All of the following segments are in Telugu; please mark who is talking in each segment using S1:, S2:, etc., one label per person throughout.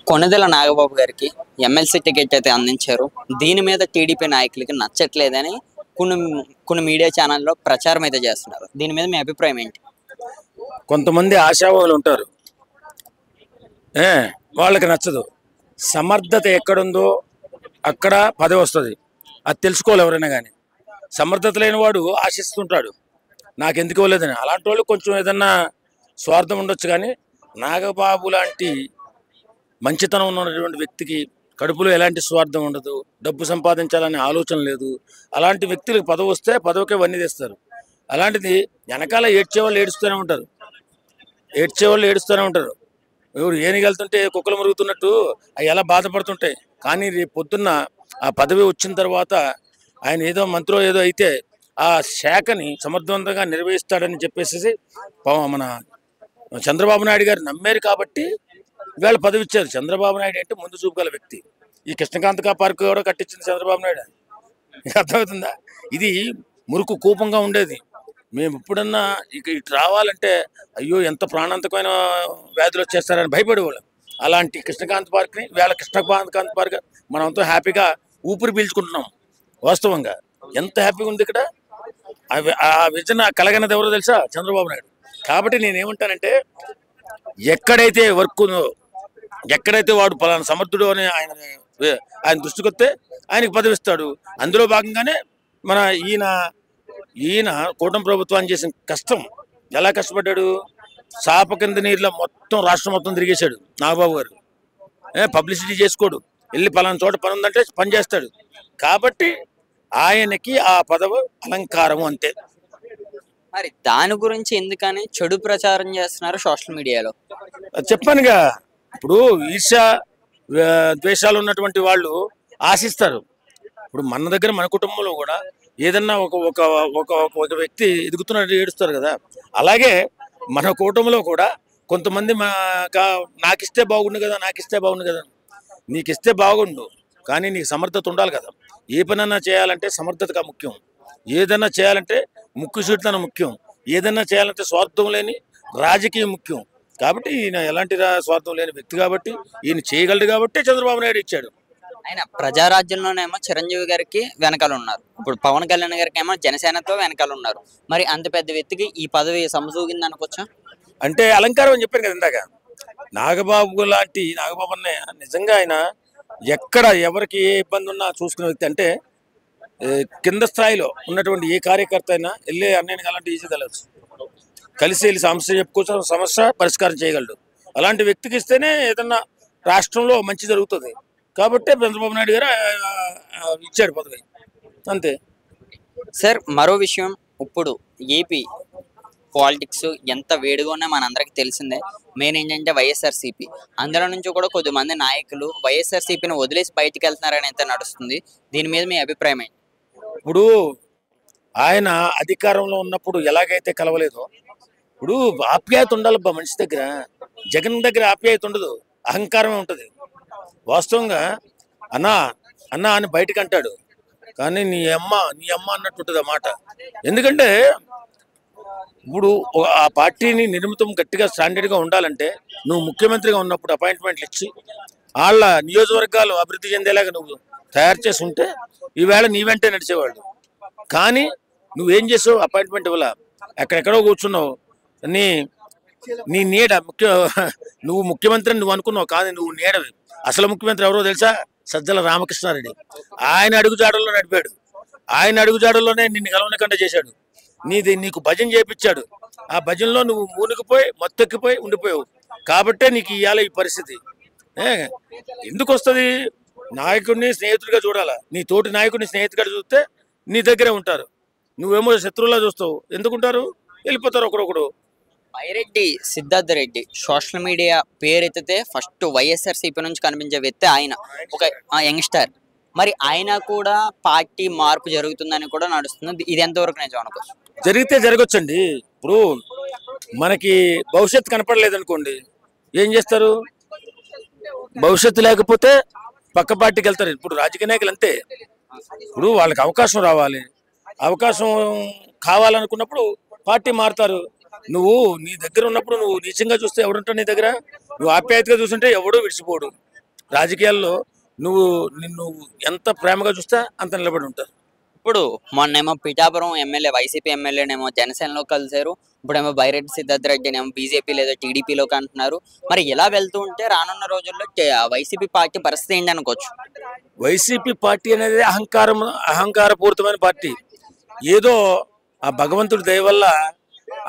S1: కొణిదెల నాగబాబు గారికి ఎమ్మెల్సీ టికెట్ అయితే అందించారు. దీని మీద టీడీపీ నాయకులకి నచ్చట్లేదని కొన్ని కొన్ని మీడియా ఛానల్లో ప్రచారం అయితే చేస్తున్నారు. దీని మీద మీ అభిప్రాయం ఏంటి?
S2: కొంతమంది ఆశావాహులు ఉంటారు, వాళ్ళకి నచ్చదు. సమర్థత ఎక్కడుందో అక్కడ పదవి వస్తుంది. అది తెలుసుకోవాలి ఎవరైనా కానీ. సమర్థత లేని వాడు ఆశిస్తుంటాడు నాకెందుకు ఇవ్వలేదని. అలాంటి వాళ్ళు కొంచెం ఏదన్నా స్వార్థం ఉండొచ్చు, కానీ నాగబాబు లాంటి మంచితనం ఉన్నటువంటి వ్యక్తికి కడుపులో ఎలాంటి స్వార్థం ఉండదు, డబ్బు సంపాదించాలనే ఆలోచన లేదు. అలాంటి వ్యక్తులకు పదవి వస్తే పదవికే వన్నీ తెస్తారు. అలాంటిది వెనకాల ఏడ్చేవాళ్ళు ఏడుస్తూనే ఉంటారు. ఎవరు ఏనిగెళ్తుంటే కుక్కలు మురుగుతున్నట్టు అవి ఎలా బాధపడుతుంటాయి. కానీ రేపు పొద్దున్న ఆ పదవి వచ్చిన తర్వాత ఆయన ఏదో మంత్రో ఏదో అయితే ఆ శాఖని సమర్థవంతంగా నిర్వహిస్తాడని చెప్పేసి మన చంద్రబాబు నాయుడు గారు నమ్మారు కాబట్టి ఇవాళ పదవి ఇచ్చారు. చంద్రబాబు నాయుడు అంటే ముందు చూపు గల వ్యక్తి. ఈ కృష్ణకాంతకా పార్క్ కూడా కట్టించింది చంద్రబాబు నాయుడు. అర్థమవుతుందా? ఇది మురుకు కూపంగా ఉండేది. మేము ఎప్పుడన్నా ఇటు రావాలంటే అయ్యో ఎంత ప్రాణాంతకమైన వ్యాధులు వచ్చేస్తారని భయపడేవాళ్ళం. అలాంటి కృష్ణకాంత్ పార్క్ని వేళ కృష్ణకాంత్ పార్క్ మనం ఎంతో హ్యాపీగా ఊపిరి పీల్చుకుంటున్నాం. వాస్తవంగా ఎంత హ్యాపీగా ఉంది ఇక్కడ. ఆ విజన్ కలగనది ఎవరో తెలుసా? చంద్రబాబు నాయుడు. కాబట్టి నేనేమంటానంటే, ఎక్కడైతే వర్క్ ఉందో, ఎక్కడైతే వాడు పలానా సమర్థుడు అని ఆయన దృష్టికి వస్తే ఆయనకి పదవి ఇస్తాడు. అందులో భాగంగానే మన ఈయన కూటమి ప్రభుత్వాన్ని చేసిన కష్టం. ఎలా కష్టపడ్డాడు? చాప కింద నీరులో మొత్తం రాష్ట్రం మొత్తం తిరిగేశాడు నాగబాబు గారు. పబ్లిసిటీ చేసుకోడు, వెళ్ళి పలానా చోట పని ఉందంటే పని చేస్తాడు. కాబట్టి ఆయనకి ఆ పదవి అలంకారం అంతే.
S1: మరి దాని గురించి ఎందుకని చెడు ప్రచారం చేస్తున్నారు సోషల్ మీడియాలో?
S2: చెప్పానుగా, ఇప్పుడు ఈర్ష్య ద్వేషాలు ఉన్నటువంటి వాళ్ళు ఆశిస్తారు. ఇప్పుడు మన దగ్గర మన కుటుంబంలో కూడా ఏదన్నా ఒక వ్యక్తి ఎదుగుతున్నట్టు ఏడుస్తారు కదా. అలాగే మన కుటుంబంలో కూడా కొంతమంది నాకిస్తే బాగుండు కదా, నీకు ఇస్తే బాగుండు, కానీ నీకు సమర్థత ఉండాలి కదా. ఏ పనన్నా చేయాలంటే సమర్థతగా ముఖ్యం. ఏదన్నా చేయాలంటే ముక్కుసూటితనం ముఖ్యం. ఏదన్నా చేయాలంటే స్వార్థం లేని రాజకీయం ముఖ్యం. కాబట్టి ఈయన ఎలాంటి స్వార్థం లేని వ్యక్తి కాబట్టి ఈయన చేయగలడు కాబట్టి చంద్రబాబు నాయుడు ఇచ్చాడు.
S1: ఆయన ప్రజారాజ్యంలోనేమో చిరంజీవి గారికి వెనకాల ఉన్నారు, ఇప్పుడు పవన్ కళ్యాణ్ గారికి ఏమో జనసేనతో వెనకాల ఉన్నారు. మరి అంత పెద్ద వ్యక్తికి ఈ పదవి సమసూగింది అనుకోవచ్చా?
S2: అంటే అలంకారం అని చెప్పాను కదా ఇందాక. నాగబాబు అన్న నిజంగా ఆయన ఎక్కడ ఎవరికి ఏ ఇబ్బంది ఉన్నా చూసుకునే వ్యక్తి. అంటే కింద స్థాయిలో ఉన్నటువంటి ఏ కార్యకర్త అయినా వెళ్ళి అన్నయ్యకి అలాంటి ఈజీగా కలిసి వెళ్ళి సమస్య చెప్పుకోవచ్చు, సమస్య పరిష్కారం చేయగలడు. అలాంటి వ్యక్తికి ఇస్తేనే ఏదన్నా రాష్ట్రంలో మంచి జరుగుతుంది. కాబట్టి చంద్రబాబు నాయుడు గారు ఇచ్చాడు పదవి, అంతే.
S1: సార్, మరో విషయం, ఇప్పుడు ఏపీ పాలిటిక్స్ ఎంత వేడిగా ఉన్నా మనందరికి తెలిసిందే. మెయిన్ ఏంటంటే వైఎస్ఆర్సీపీ. అందులో నుంచి కూడా కొద్దిమంది నాయకులు వైఎస్ఆర్సీపీని వదిలేసి బయటికి వెళ్తున్నారని అయితే నడుస్తుంది. దీని మీద మీ అభిప్రాయం ఏంటి?
S2: ఇప్పుడు ఆయన అధికారంలో ఉన్నప్పుడు ఎలాగైతే కలవలేదో, ఇప్పుడు ఆప్యాయత ఉండాలబ్బా మనిషి దగ్గర. జగన్ దగ్గర ఆప్యాయత ఉండదు, అహంకారమే ఉంటుంది. వాస్తవంగా అన్నా అని బయటకు అంటాడు, కానీ నీ అమ్మ అన్నట్టు ఉంటుంది ఆ మాట. ఎందుకంటే ఇప్పుడు ఆ పార్టీని నిర్మితం గట్టిగా స్టాండర్డ్గా ఉండాలంటే నువ్వు ముఖ్యమంత్రిగా ఉన్నప్పుడు అపాయింట్మెంట్లు ఇచ్చి వాళ్ళ నియోజకవర్గాలు అభివృద్ధి చెందేలాగా నువ్వు తయారు చేసి ఉంటే ఈవేళ నీ వెంటే నడిచేవాళ్ళు. కానీ నువ్వేం చేసావు? అపాయింట్మెంట్ ఇవ్వాల, ఎక్కడెక్కడో కూర్చున్నావు. నీ నీడ నువ్వు ముఖ్యమంత్రి నువ్వు అనుకున్నావు, కానీ నువ్వు నీడవి. అసలు ముఖ్యమంత్రి ఎవరో తెలుసా? సజ్జల రామకృష్ణారెడ్డి. ఆయన అడుగుజాడల్లో నడిపాడు. ఆయన అడుగుజాడల్లోనే నిన్ను గెలవనకుండా చేశాడు. నీకు భజన చేయించాడు. ఆ భజనలో నువ్వు మూనికిపోయి మొత్తెక్కిపోయి ఉండిపోయావు. కాబట్టే నీకు ఇవాళ ఈ పరిస్థితి. ఎందుకు వస్తుంది? నాయకుడిని స్నేహితుడిగా చూడాలా. నీ తోటి నాయకుడిని స్నేహితుడిగా చూస్తే నీ దగ్గరే ఉంటారు. నువ్వేమో శత్రువులా చూస్తావు. ఎందుకుంటారు? వెళ్ళిపోతారు ఒకడొకడు.
S1: బైరెడ్డి సిద్ధార్థ రెడ్డి సోషల్ మీడియా పేరెత్తితే ఫస్ట్ వైఎస్ఆర్సీపీ నుంచి కనిపించే వ్యక్తి ఆయన, ఒక యంగ్స్టర్. మరి ఆయన కూడా పార్టీ మార్పు జరుగుతుందని కూడా నడుస్తుంది. ఇది ఎంతవరకు నిజం అనుకోవచ్చు?
S2: జరిగితే జరగొచ్చండి. ఇప్పుడు మనకి భవిష్యత్తు కనపడలేదు అనుకోండి, ఏం చేస్తారు? భవిష్యత్తు లేకపోతే పక్క పార్టీకి వెళ్తారు. ఇప్పుడు రాజకీయ నాయకులు అంతే. ఇప్పుడు వాళ్ళకి అవకాశం రావాలి, అవకాశం కావాలనుకున్నప్పుడు పార్టీ మారుతారు. నువ్వు నీ దగ్గర ఉన్నప్పుడు నువ్వు నీచంగా చూస్తే ఎవడుంటావు నీ దగ్గర? నువ్వు ఆప్యాయతగా చూస్తుంటే ఎవడో విడిచిపోడు. రాజకీయాల్లో నిన్ను ఎంత ప్రేమగా చూస్తే అంత నిలబడి ఉంటారు.
S1: ఇప్పుడు మొన్నేమో పిఠాపురం ఎమ్మెల్యే వైసీపీ ఎమ్మెల్యేనేమో జనసేనలో కలిశారు. ఇప్పుడేమో బైరెడ్డి సిద్ధార్థ రెడ్డినేమో బీజేపీ లేదా టీడీపీలోకి అంటున్నారు. మరి ఇలా వెళ్తూ ఉంటే రానున్న రోజుల్లో వైసీపీ పార్టీ పరిస్థితి ఏంటి అనుకోవచ్చు?
S2: వైసీపీ పార్టీ అనేది అహంకారపూరితమైన పార్టీ. ఏదో ఆ భగవంతుడి దయ వల్ల,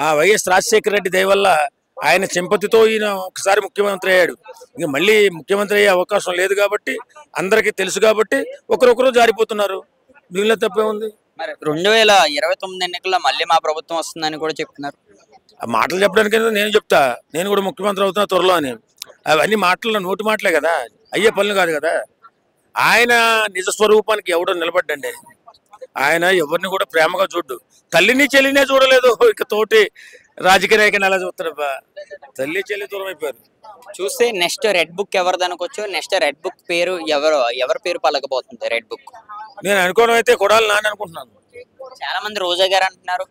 S2: ఆ వైఎస్ రాజశేఖర రెడ్డి దయ వల్ల, ఆయన సింపతితో ఈయన ఒకసారి ముఖ్యమంత్రి అయ్యాడు. ఇక మళ్ళీ ముఖ్యమంత్రి అయ్యే అవకాశం లేదు కాబట్టి, అందరికీ తెలుసు కాబట్టి ఒకరొకరు జారిపోతున్నారు. దీనిలో తప్పే ఉంది.
S1: మరి 2029 ఎన్నికల్లో మళ్ళీ మా ప్రభుత్వం వస్తుందని కూడా చెప్తున్నారు.
S2: ఆ మాటలు చెప్పడానికి నేను చెప్తా, నేను కూడా ముఖ్యమంత్రి అవుతున్నా త్వరలో అని. అవన్నీ మాటలు నోటి మాటలే కదా, అయ్యే పనులు కాదు కదా. ఆయన నిజ స్వరూపానికి ఎవడో నిలబడ్డండి. ఆయన ఎవరిని కూడా ప్రేమగా చూడ్డు. తల్లిని చెల్లినే చూడలేదు, ఇక తోటి రాజకీయ నాయకుని ఎలా చూస్తారబ్బా. తల్లి చెల్లి దూరం అయిపోయారు.
S1: చూస్తే నెక్స్ట్ రెడ్ బుక్ ఎవరిది అనుకోవచ్చు? నెక్స్ట్ రెడ్ బుక్ పేరు ఎవరి పేరు పలకబోతుంది రెడ్ బుక్?
S2: నేను అనుకోవడం అయితే కొడాలి నాని అనుకుంటున్నాను.
S1: చాలా మంది రోజా గారు అంటున్నారు.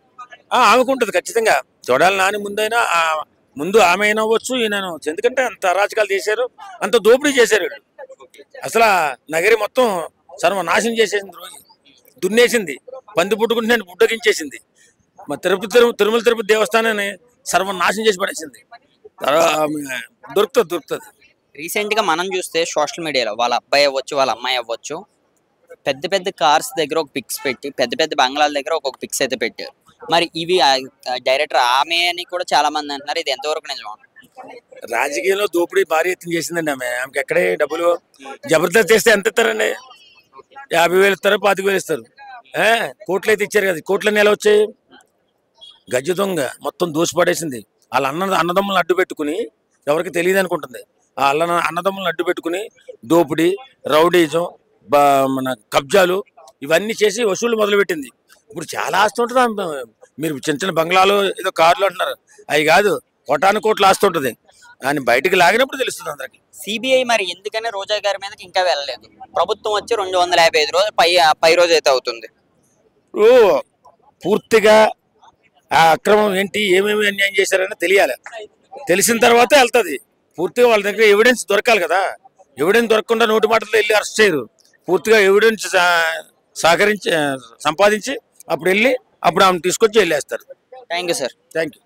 S2: ఆమెకుంటది ఖచ్చితంగా. కొడాలి నాని ముందు ఆమె అయినా అవ్వచ్చు, ఈయన అవ్వచ్చు. ఎందుకంటే అంత అరాచకాలు చేశారు, అంత దోపిడీ చేశారు. అసలు నగరి మొత్తం సర్వనాశనం చేసేసింది. రోజు దున్నేసింది, పంది పుట్టుకుంటే పుట్టగించేసింది. మా తిరుమల తిరుపతి దేవస్థానాన్ని సర్వనాశనం చేసి పడేసింది. దొరుకుతుంది.
S1: రీసెంట్ గా మనం చూస్తే సోషల్ మీడియాలో వాళ్ళ అబ్బాయి అవ్వచ్చు, వాళ్ళ అమ్మాయి అవ్వచ్చు, పెద్ద పెద్ద కార్స్ దగ్గర ఒక పిక్స్ పెట్టి, పెద్ద పెద్ద బంగ్లాల దగ్గర ఒక్కొక్క పిక్స్ అయితే పెట్టారు. మరి ఇవి డైరెక్టర్ ఆమె అని కూడా చాలా మంది అంటున్నారు. ఇది ఎంతవరకు నిజం?
S2: రాజకీయంలో దోపిడీ భారీ ఎత్తున చేసిందండి. ఆమెకి ఎక్కడే డబ్బులు జబర్దస్త్ చేస్తే ఎంత ఇస్తారండి? 50,000 ఇస్తారు, 25,000 ఇస్తారు. కోట్లు అయితే ఇచ్చారు కదా. కోట్లన్నీ ఎలా వచ్చాయి? గజ్జ దొంగ మొత్తం దోసిపడేసింది. వాళ్ళ అన్నదమ్ములను అడ్డు పెట్టుకుని, ఎవరికి తెలియదు అనుకుంటుంది, ఆ అన్నదమ్ములను అడ్డు పెట్టుకుని దోపిడీ, రౌడీజం, మన కబ్జాలు ఇవన్నీ చేసి వసూళ్లు మొదలుపెట్టింది. ఇప్పుడు చాలా ఆస్తి ఉంటుంది. మీరు చిన్న చిన్న బంగ్లాలు, ఏదో కార్లు అంటున్నారు, అవి కాదు, కోటాను ఆస్తి ఉంటుంది. ఆయన బయటికి లాగినప్పుడు తెలుస్తుంది అందరికి.
S1: సిబిఐ మరి ఎందుకని రోజా గారి మీదకి ఇంకా వెళ్ళలేదు? ప్రభుత్వం వచ్చి 255 రోజులు పై రోజు అయితే అవుతుంది.
S2: పూర్తిగా ఆ అక్రమం ఏంటి, ఏమేమి అన్యాయం చేశారని తెలియాలి. తెలిసిన తర్వాత వెళ్తుంది. పూర్తిగా వాళ్ళ దగ్గర ఎవిడెన్స్ దొరకాలి కదా. ఎవిడెన్స్ దొరకకుండా నోటి మాటలు వెళ్ళి అరెస్ట్ చేయరు. పూర్తిగా ఎవిడెన్స్ సంపాదించి అప్పుడు ఆమెను తీసుకొచ్చి వెళ్ళేస్తారు.
S1: Thank you sir.
S2: Thank you.